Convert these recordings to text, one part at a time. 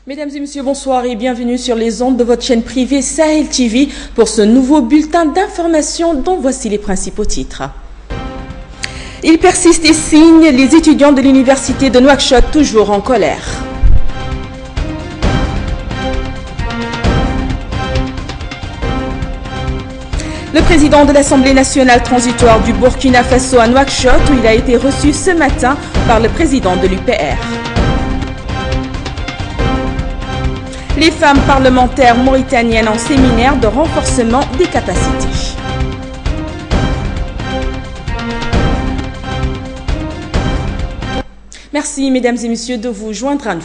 Mesdames et messieurs, bonsoir et bienvenue sur les ondes de votre chaîne privée Sahel TV pour ce nouveau bulletin d'information dont voici les principaux titres. Il persiste et signe, les étudiants de l'université de Nouakchott toujours en colère. Le président de l'Assemblée nationale transitoire du Burkina Faso à Nouakchott où il a été reçu ce matin par le président de l'UPR. Les femmes parlementaires mauritaniennes en séminaire de renforcement des capacités. Merci, mesdames et messieurs, de vous joindre à nous.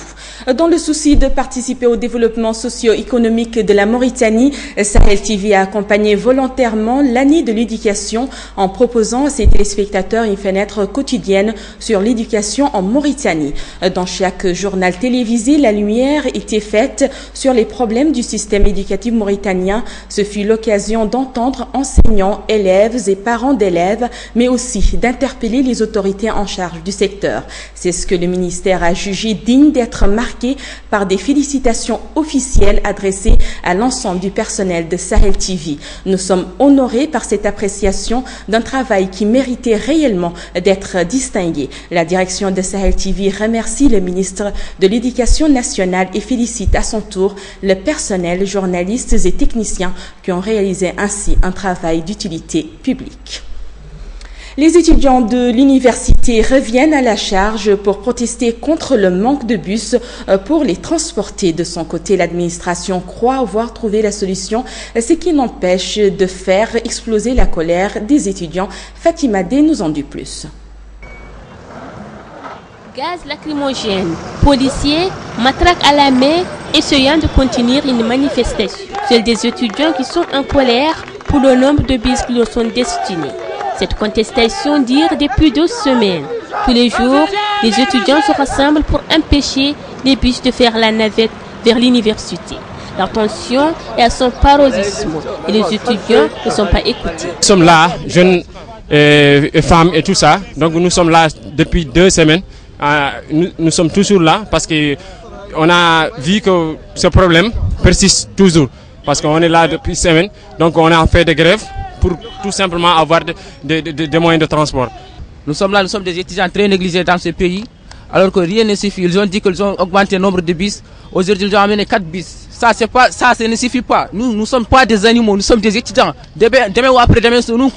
Dans le souci de participer au développement socio-économique de la Mauritanie, Sahel TV a accompagné volontairement l'année de l'éducation en proposant à ses téléspectateurs une fenêtre quotidienne sur l'éducation en Mauritanie. Dans chaque journal télévisé, la lumière était faite sur les problèmes du système éducatif mauritanien. Ce fut l'occasion d'entendre enseignants, élèves et parents d'élèves, mais aussi d'interpeller les autorités en charge du secteur. C'est ce que le ministère a jugé digne d'être marqué par des félicitations officielles adressées à l'ensemble du personnel de Sahel TV. Nous sommes honorés par cette appréciation d'un travail qui méritait réellement d'être distingué. La direction de Sahel TV remercie le ministre de l'Éducation nationale et félicite à son tour le personnel, journalistes et techniciens qui ont réalisé ainsi un travail d'utilité publique. Les étudiants de l'université reviennent à la charge pour protester contre le manque de bus pour les transporter. De son côté, l'administration croit avoir trouvé la solution, ce qui n'empêche de faire exploser la colère des étudiants. Fatima D nous en dit plus. Gaz lacrymogène, policiers, matraques à la main, essayant de contenir une manifestation. Seuls des étudiants qui sont en colère pour le nombre de bus qui leur sont destinés. Cette contestation dure depuis 2 semaines. Tous les jours, les étudiants se rassemblent pour empêcher les bus de faire la navette vers l'université. Leur tension est à son paroxysme et les étudiants ne sont pas écoutés. Nous sommes là, jeunes femmes et tout ça. Donc nous sommes là depuis 2 semaines. Nous sommes toujours là parce qu'on a vu que ce problème persiste toujours. Parce qu'on est là depuis 1 semaine. Donc on a fait des grèves pour tout simplement avoir des moyens de transport. Nous sommes là, nous sommes des étudiants très négligés dans ce pays, alors que rien ne suffit. Ils ont dit qu'ils ont augmenté le nombre de bus. Aujourd'hui, ils ont amené 4 bus. Ça ne suffit pas. Nous ne sommes pas des animaux, nous sommes des étudiants. Demain ou après-demain, c'est nous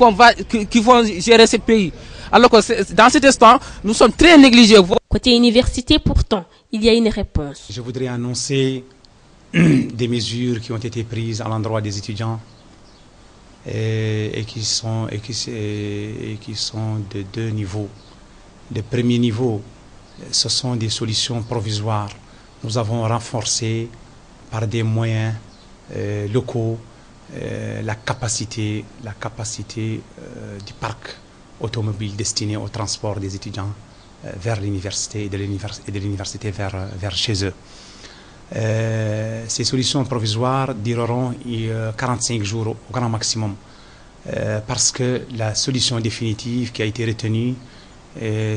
qui vont gérer ce pays. Alors que dans cet instant, nous sommes très négligés. Côté université, pourtant, il y a une réponse. Je voudrais annoncer des mesures qui ont été prises à l'endroit des étudiants. Et qui sont de 2 niveaux. Le premier niveau, ce sont des solutions provisoires. Nous avons renforcé par des moyens locaux la capacité du parc automobile destiné au transport des étudiants vers l'université et de l'université vers chez eux. Ces solutions provisoires dureront 45 jours au grand maximum parce que la solution définitive qui a été retenue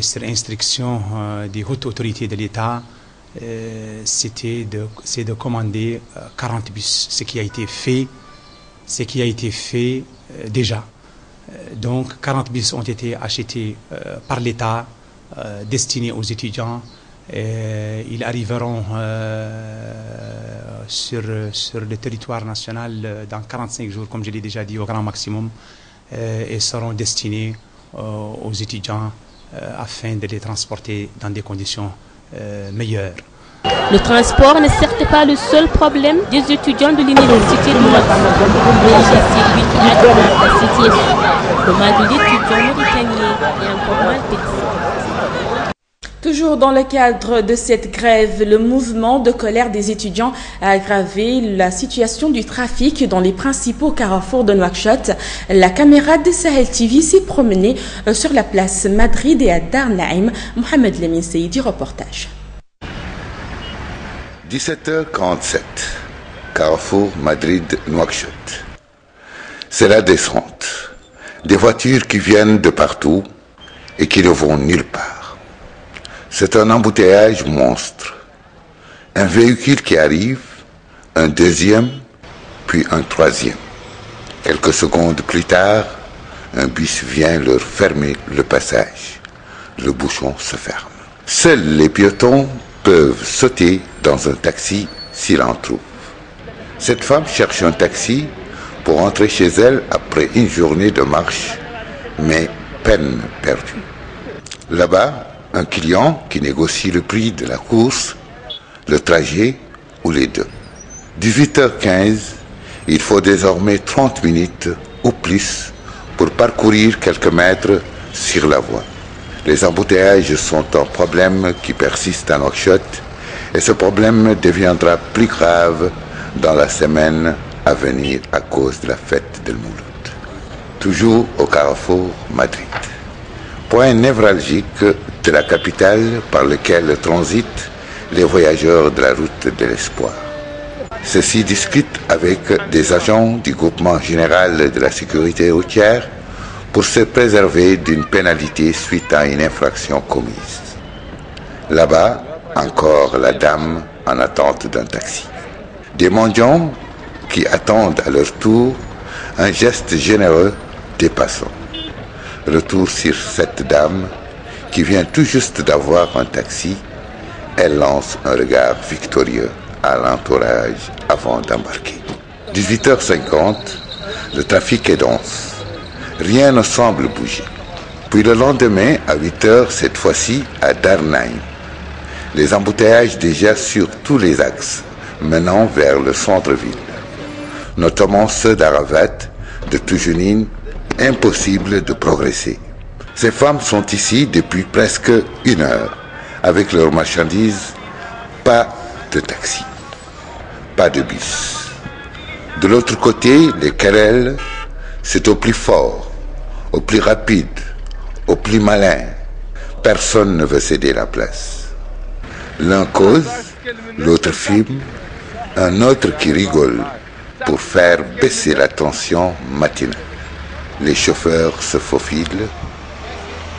sur instruction des hautes autorités de l'État c'est de commander 40 bus, ce qui a été fait déjà. Donc 40 bus ont été achetés par l'État destinés aux étudiants. Ils arriveront sur le territoire national dans 45 jours, comme je l'ai déjà dit, au grand maximum, et seront destinés aux étudiants afin de les transporter dans des conditions meilleures. Le transport n'est certes pas le seul problème des étudiants de l'université de Nouakchott. Le mal de l'étudiant mauritanien est encore mal perçu. Toujours dans le cadre de cette grève, le mouvement de colère des étudiants a aggravé la situation du trafic dans les principaux carrefours de Nouakchott. La caméra de Sahel TV s'est promenée sur la place Madrid et à Dar Naïm. Mohamed Lemine Seydi, reportage. 17h47, carrefour Madrid-Nouakchott. C'est la descente. Des voitures qui viennent de partout et qui ne vont nulle part. C'est un embouteillage monstre. Un véhicule qui arrive, un deuxième, puis un troisième. Quelques secondes plus tard, un bus vient leur fermer le passage. Le bouchon se ferme. Seuls les piétons peuvent sauter dans un taxi s'ils en trouvent. Cette femme cherche un taxi pour rentrer chez elle après une journée de marche, mais peine perdue. Là-bas, un client qui négocie le prix de la course, le trajet ou les deux. 18h15, il faut désormais 30 minutes ou plus pour parcourir quelques mètres sur la voie. Les embouteillages sont un problème qui persiste à Nouakchott et ce problème deviendra plus grave dans la semaine à venir à cause de la fête del Mouloud. Toujours au carrefour Madrid. Point névralgique de la capitale par lequel transitent les voyageurs de la route de l'espoir. Ceux-ci discutent avec des agents du groupement général de la sécurité routière pour se préserver d'une pénalité suite à une infraction commise. Là-bas, encore la dame en attente d'un taxi. Des mendiants qui attendent à leur tour un geste généreux des passants. Retour sur cette dame qui vient tout juste d'avoir un taxi. Elle lance un regard victorieux à l'entourage avant d'embarquer. 18h50, le trafic est dense. Rien ne semble bouger. Puis le lendemain, à 8h, cette fois-ci, à Darnaïm. Les embouteillages déjà sur tous les axes menant vers le centre-ville, notamment ceux d'Aravat, de Toujounine, impossible de progresser. Ces femmes sont ici depuis presque 1 heure, avec leurs marchandises, pas de taxi, pas de bus. De l'autre côté, les querelles, c'est au plus fort, au plus rapide, au plus malin. Personne ne veut céder la place. L'un cause, l'autre filme, un autre qui rigole pour faire baisser la tension matinale. Les chauffeurs se faufilent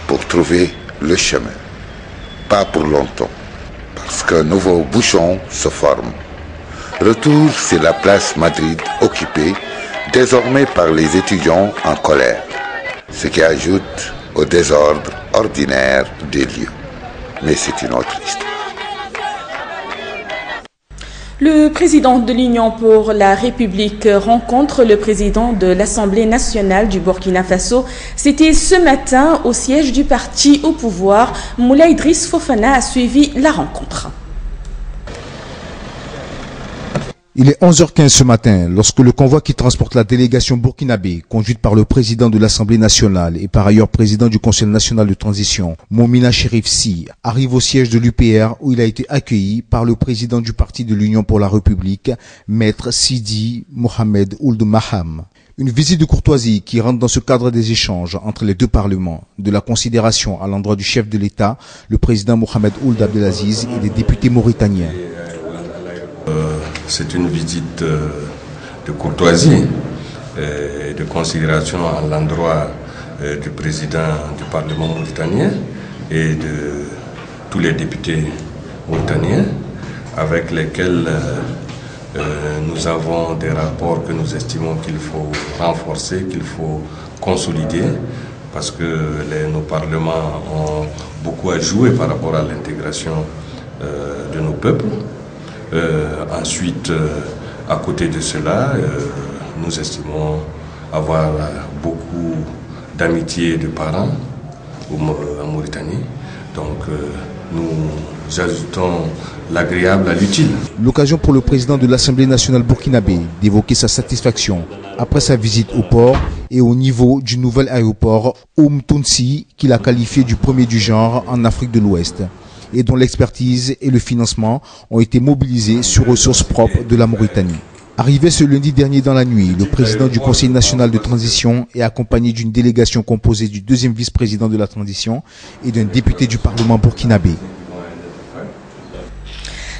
pour trouver le chemin. Pas pour longtemps, parce qu'un nouveau bouchon se forme. Retour sur la place Madrid occupée désormais par les étudiants en colère, ce qui ajoute au désordre ordinaire des lieux. Mais c'est une autre histoire. Le président de l'Union pour la République rencontre le président de l'Assemblée nationale du Burkina Faso. C'était ce matin au siège du parti au pouvoir. Moulay Idriss Fofana a suivi la rencontre. Il est 11h15 ce matin lorsque le convoi qui transporte la délégation burkinabé, conduite par le président de l'Assemblée nationale et par ailleurs président du Conseil national de transition, Momina Chérif Sy, arrive au siège de l'UPR où il a été accueilli par le président du parti de l'Union pour la République, Maître Sidi Mohamed Ould Maham. Une visite de courtoisie qui rentre dans ce cadre des échanges entre les deux parlements, de la considération à l'endroit du chef de l'État, le président Mohamed Ould Abdelaziz et des députés mauritaniens. C'est une visite de courtoisie et de considération à l'endroit du président du Parlement mauritanien et de tous les députés mauritaniens avec lesquels nous avons des rapports que nous estimons qu'il faut renforcer, qu'il faut consolider parce que nos parlements ont beaucoup à jouer par rapport à l'intégration de nos peuples. Ensuite, à côté de cela, nous estimons avoir beaucoup d'amitié de parents en Mauritanie. Donc, nous ajoutons l'agréable à l'utile. L'occasion pour le président de l'Assemblée nationale burkinabé d'évoquer sa satisfaction après sa visite au port et au niveau du nouvel aéroport Tounsi qu'il a qualifié du premier du genre en Afrique de l'Ouest, et dont l'expertise et le financement ont été mobilisés sur ressources propres de la Mauritanie. Arrivé ce lundi dernier dans la nuit, le président du Conseil national de transition est accompagné d'une délégation composée du deuxième vice-président de la transition et d'un député du Parlement burkinabé.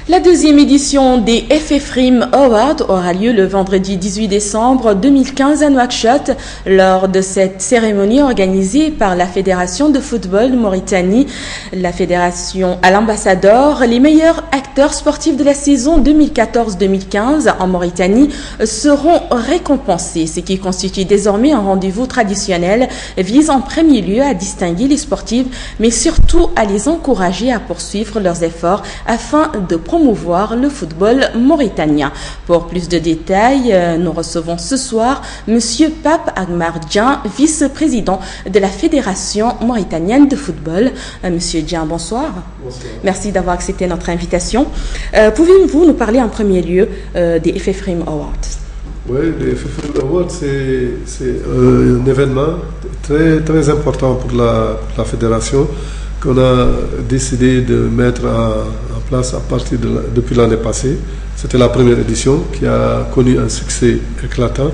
La deuxième édition des FFRIM Awards aura lieu le vendredi 18 décembre 2015 à Nouakchott. Lors de cette cérémonie organisée par la Fédération de football Mauritanie, la Fédération à l'ambassadeur, les meilleurs acteurs sportifs de la saison 2014-2015 en Mauritanie seront récompensés. Ce qui constitue désormais un rendez-vous traditionnel vise en premier lieu à distinguer les sportifs, mais surtout à les encourager à poursuivre leurs efforts afin de promouvoir le football mauritanien. Pour plus de détails, nous recevons ce soir Monsieur Pape Agmar Dian, vice-président de la Fédération mauritanienne de football. Monsieur Dian, bonsoir. Bonsoir. Merci d'avoir accepté notre invitation. Pouvez-vous nous parler en premier lieu des FFRIM Awards? Oui, les FFRIM Awards, c'est un événement très, très important pour la fédération qu'on a décidé de mettre en place depuis l'année passée. C'était la première édition qui a connu un succès éclatant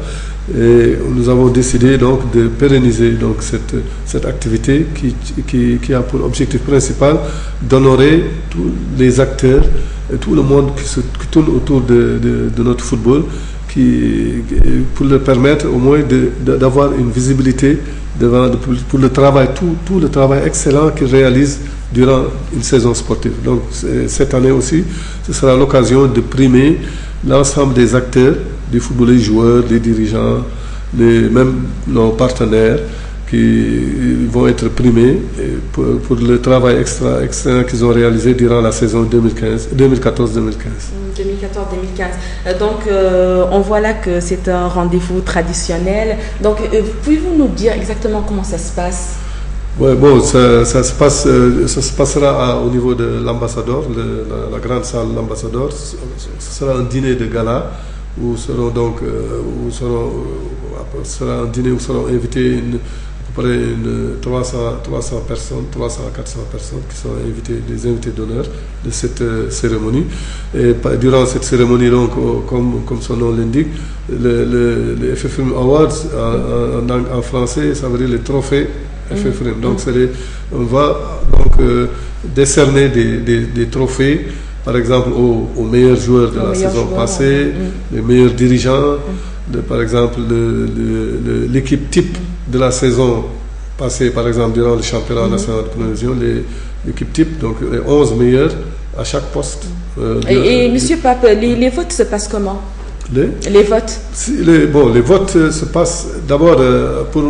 et nous avons décidé donc de pérenniser donc cette activité qui a pour objectif principal d'honorer tous les acteurs et tout le monde qui tourne autour de notre football, pour leur permettre au moins d'avoir une visibilité pour le travail, tout le travail excellent qu'ils réalisent durant une saison sportive. Donc cette année aussi, ce sera l'occasion de primer l'ensemble des acteurs du football, les joueurs, les dirigeants, même nos partenaires qui vont être primés pour le travail excellent qu'ils ont réalisé durant la saison 2014-2015. 2014-2015. Donc, on voit là que c'est un rendez-vous traditionnel. Donc, pouvez-vous nous dire exactement comment ça se passe? Ouais, bon, ça se passera au niveau de l'ambassadeur, la grande salle de l'ambassadeur. Ce sera un dîner de gala où seront invités à peu près 300 personnes, 300 à 400 personnes qui sont des invités d'honneur de cette cérémonie. Et durant cette cérémonie, donc, comme son nom l'indique, les FFRIM Awards en français, ça veut dire les trophées FFRIM. Donc on va donc décerner des trophées, par exemple aux meilleurs joueurs de la saison passée, les meilleurs dirigeants, par exemple l'équipe type de la saison passée, par exemple durant le championnat national de première division, l'équipe type, donc les 11 meilleurs à chaque poste. Et Monsieur Pape, les votes se passent comment? Les votes? Les votes se passent d'abord pour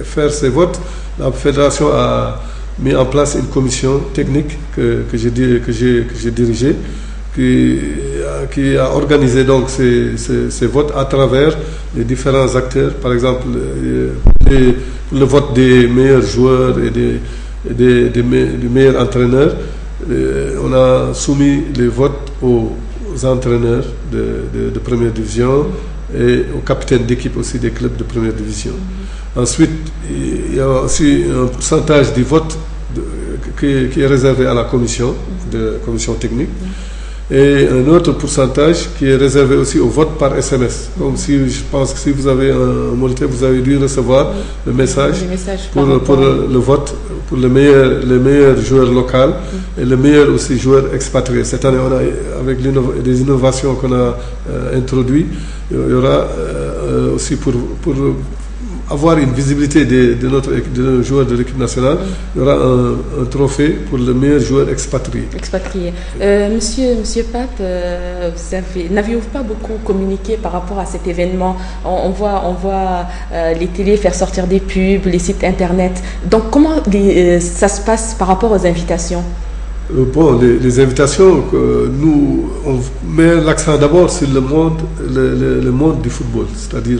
faire ces votes. La fédération a mis en place une commission technique que j'ai dirigée, qui a organisé donc ces votes à travers les différents acteurs. Par exemple, le vote des meilleurs joueurs et des meilleurs entraîneurs. On a soumis les votes aux entraîneurs de première division et aux capitaines d'équipe aussi des clubs de première division. Ensuite, il y a aussi un pourcentage du vote qui est réservé à la commission technique, et un autre pourcentage qui est réservé aussi au vote par SMS. Donc je pense que si vous avez un moniteur, vous avez dû recevoir le message pour le vote pour les meilleurs joueurs locaux et les meilleurs aussi joueurs expatriés. Cette année, avec des innovations qu'on a introduites, il y aura aussi pour avoir une visibilité de nos joueurs de l'équipe nationale, il y aura un trophée pour le meilleur joueur expatrié. Monsieur Pape, n'aviez-vous pas beaucoup communiqué par rapport à cet événement? On voit les télés faire sortir des pubs, les sites internet. Donc comment ça se passe par rapport aux invitations? Bon, les invitations, nous, on met l'accent d'abord sur le monde du football, c'est-à-dire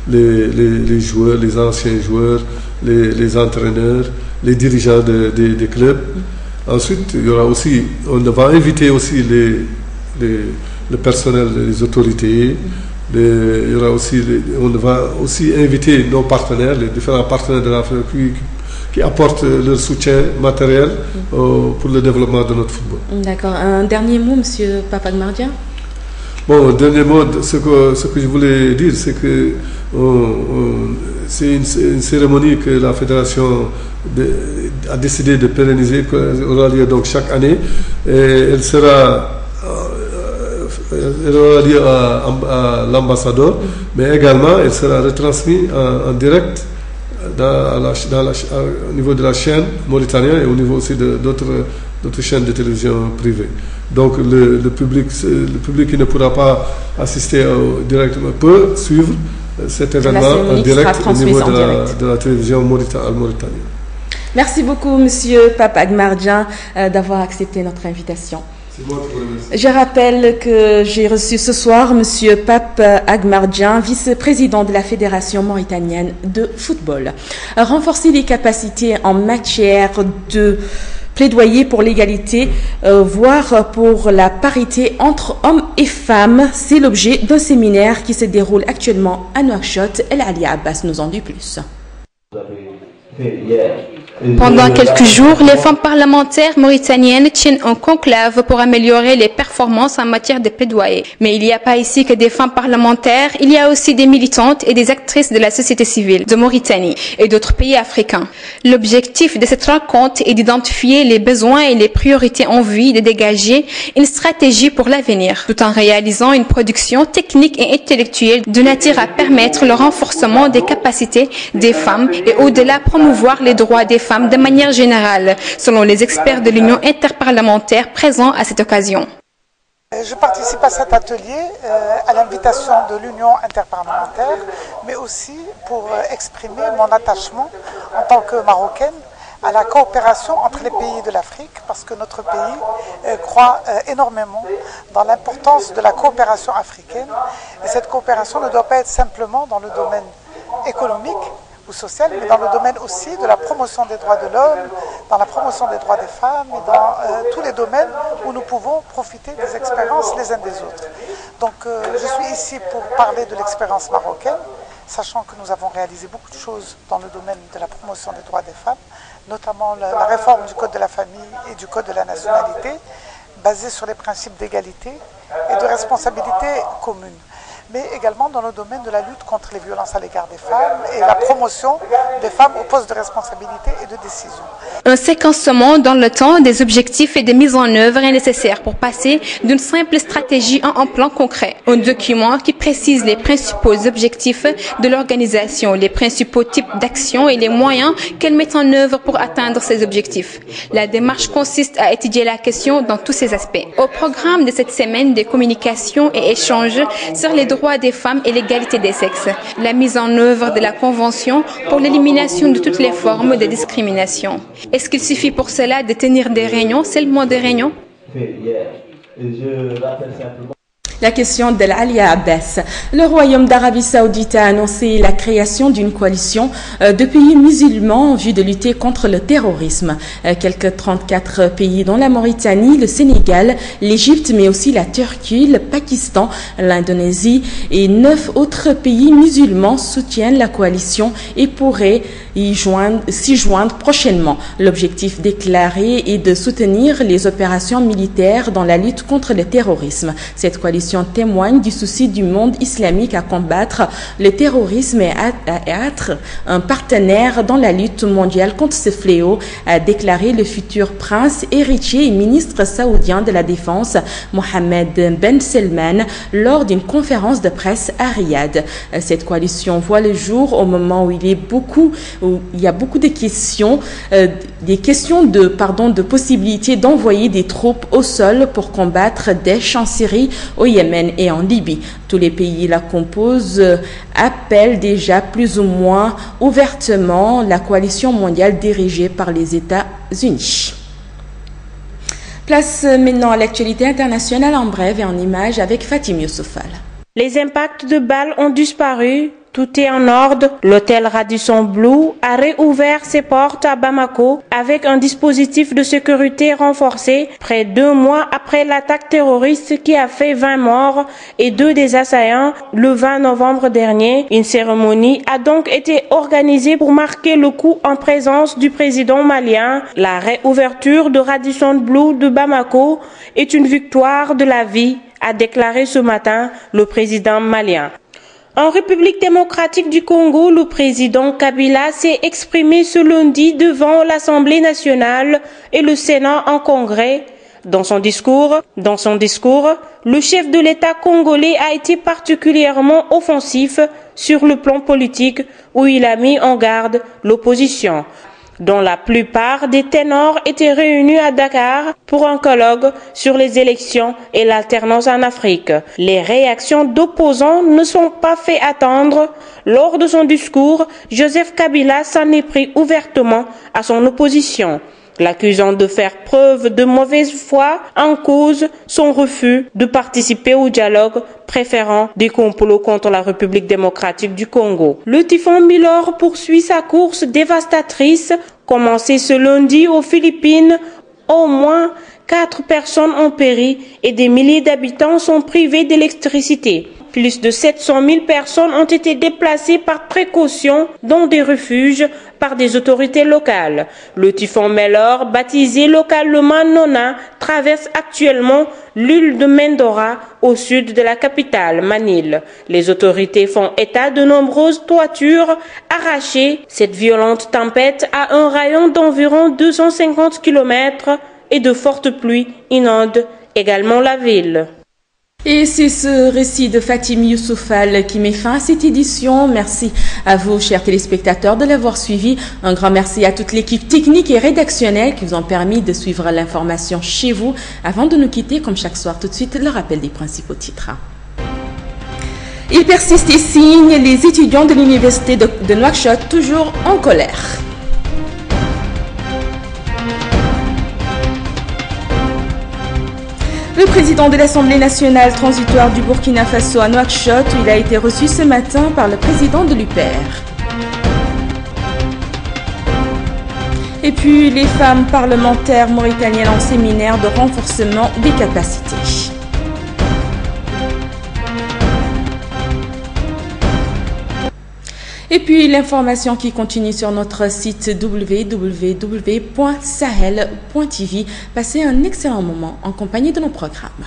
les joueurs, les anciens joueurs, les entraîneurs, les dirigeants des clubs. Ensuite, il y aura aussi, on va inviter aussi le personnel, les autorités. On va aussi inviter nos partenaires, les différents partenaires de l'Afrique qui apportent leur soutien matériel pour le développement de notre football. D'accord. Un dernier mot, Monsieur Pape Agmar Dian? Bon, dernier mot, ce que je voulais dire, c'est que c'est une cérémonie que la fédération a décidé de pérenniser, qui aura lieu donc chaque année. Et elle aura lieu à l'ambassadeur, mais également elle sera retransmise en direct au niveau de la chaîne mauritanienne et au niveau aussi d'autres chaînes de télévision privées. Donc le public qui ne pourra pas assister directement peut suivre cet événement en direct au niveau de la télévision mauritanienne. Merci beaucoup, Monsieur Pape Agmardjian, d'avoir accepté notre invitation. Je rappelle que j'ai reçu ce soir Monsieur Pape Agmardjian, vice-président de la Fédération mauritanienne de football. Renforcer les capacités en matière de plaidoyer pour l'égalité, voire pour la parité entre hommes et femmes, c'est l'objet d'un séminaire qui se déroule actuellement à Nouakchott. El Ali Abbas nous en dit plus. Pendant quelques jours, les femmes parlementaires mauritaniennes tiennent un conclave pour améliorer les performances en matière de plaidoyer. Mais il n'y a pas ici que des femmes parlementaires, il y a aussi des militantes et des actrices de la société civile de Mauritanie et d'autres pays africains. L'objectif de cette rencontre est d'identifier les besoins et les priorités en vue de dégager une stratégie pour l'avenir, tout en réalisant une production technique et intellectuelle de nature à permettre le renforcement des capacités des femmes et au-delà promouvoir les droits des femmes de manière générale, selon les experts de l'Union interparlementaire présents à cette occasion. Je participe à cet atelier à l'invitation de l'Union interparlementaire, mais aussi pour exprimer mon attachement en tant que Marocaine à la coopération entre les pays de l'Afrique, parce que notre pays croit énormément dans l'importance de la coopération africaine. Et cette coopération ne doit pas être simplement dans le domaine économique ou social, mais dans le domaine aussi de la promotion des droits de l'homme, dans la promotion des droits des femmes et dans tous les domaines où nous pouvons profiter des expériences les uns des autres. Donc je suis ici pour parler de l'expérience marocaine, sachant que nous avons réalisé beaucoup de choses dans le domaine de la promotion des droits des femmes, notamment la réforme du Code de la famille et du Code de la nationalité, basée sur les principes d'égalité et de responsabilité commune, mais également dans le domaine de la lutte contre les violences à l'égard des femmes et la promotion des femmes aux postes de responsabilité et de décision. Un séquencement dans le temps des objectifs et des mises en œuvre est nécessaire pour passer d'une simple stratégie à un plan concret. Un document qui précise les principaux objectifs de l'organisation, les principaux types d'actions et les moyens qu'elle met en œuvre pour atteindre ces objectifs. La démarche consiste à étudier la question dans tous ses aspects. Au programme de cette semaine des communications et échanges sur les droits des femmes et l'égalité des sexes, la mise en œuvre de la Convention pour l'élimination de toutes les formes de discrimination. Est-ce qu'il suffit pour cela de tenir des réunions, seulement des réunions? La question d'El Ali Abbas. Le Royaume d'Arabie Saoudite a annoncé la création d'une coalition de pays musulmans en vue de lutter contre le terrorisme. Quelques 34 pays dont la Mauritanie, le Sénégal, l'Égypte, mais aussi la Turquie, le Pakistan, l'Indonésie et 9 autres pays musulmans soutiennent la coalition et pourraient s'y joindre prochainement. L'objectif déclaré est de soutenir les opérations militaires dans la lutte contre le terrorisme. Cette coalition témoigne du souci du monde islamique à combattre le terrorisme et à être un partenaire dans la lutte mondiale contre ce fléau, a déclaré le futur prince héritier et ministre saoudien de la Défense, Mohammed Ben Salman, lors d'une conférence de presse à Riyad. Cette coalition voit le jour au moment où il y a beaucoup de questions, de possibilité d'envoyer des troupes au sol pour combattre Daesh en Syrie, au Yémen et en Libye. Tous les pays la composent appellent déjà plus ou moins ouvertement la coalition mondiale dirigée par les États-Unis. Place maintenant à l'actualité internationale en bref et en images avec Fatim Youssoufal. Les impacts de balles ont disparu. Tout est en ordre. L'hôtel Radisson Blu a réouvert ses portes à Bamako avec un dispositif de sécurité renforcé près de 2 mois après l'attaque terroriste qui a fait 20 morts et 2 des assaillants le 20 novembre dernier. Une cérémonie a donc été organisée pour marquer le coup en présence du président malien. La réouverture de Radisson Blu de Bamako est une victoire de la vie, a déclaré ce matin le président malien. En République démocratique du Congo, le président Kabila s'est exprimé ce lundi devant l'Assemblée nationale et le Sénat en congrès. Dans son discours, le chef de l'État congolais a été particulièrement offensif sur le plan politique où il a mis en garde l'opposition, dont la plupart des ténors étaient réunis à Dakar pour un colloque sur les élections et l'alternance en Afrique. Les réactions d'opposants ne sont pas fait attendre. Lors de son discours, Joseph Kabila s'en est pris ouvertement à son opposition, l'accusant de faire preuve de mauvaise foi en cause son refus de participer au dialogue, préférant des complots contre la République démocratique du Congo. Le typhon Milor poursuit sa course dévastatrice. Commencée ce lundi aux Philippines, au moins 4 personnes ont péri et des milliers d'habitants sont privés d'électricité. Plus de 700 000 personnes ont été déplacées par précaution dans des refuges par des autorités locales. Le typhon Milor, baptisé localement Nona, traverse actuellement l'île de Mendora au sud de la capitale, Manille. Les autorités font état de nombreuses toitures arrachées. Cette violente tempête a un rayon d'environ 250 km et de fortes pluies inondent également la ville. Et c'est ce récit de Fatim Youssoufal qui met fin à cette édition. Merci à vous, chers téléspectateurs, de l'avoir suivi. Un grand merci à toute l'équipe technique et rédactionnelle qui vous ont permis de suivre l'information chez vous. Avant de nous quitter, comme chaque soir, tout de suite, le rappel des principaux titres. Il persiste et signe les étudiants de l'université de Nouakchott, toujours en colère. Le président de l'Assemblée nationale transitoire du Burkina Faso à Nouakchott, où il a été reçu ce matin par le président de l'UPR. Et puis les femmes parlementaires mauritaniennes en séminaire de renforcement des capacités. Et puis l'information qui continue sur notre site www.sahel.tv. Passez un excellent moment en compagnie de nos programmes.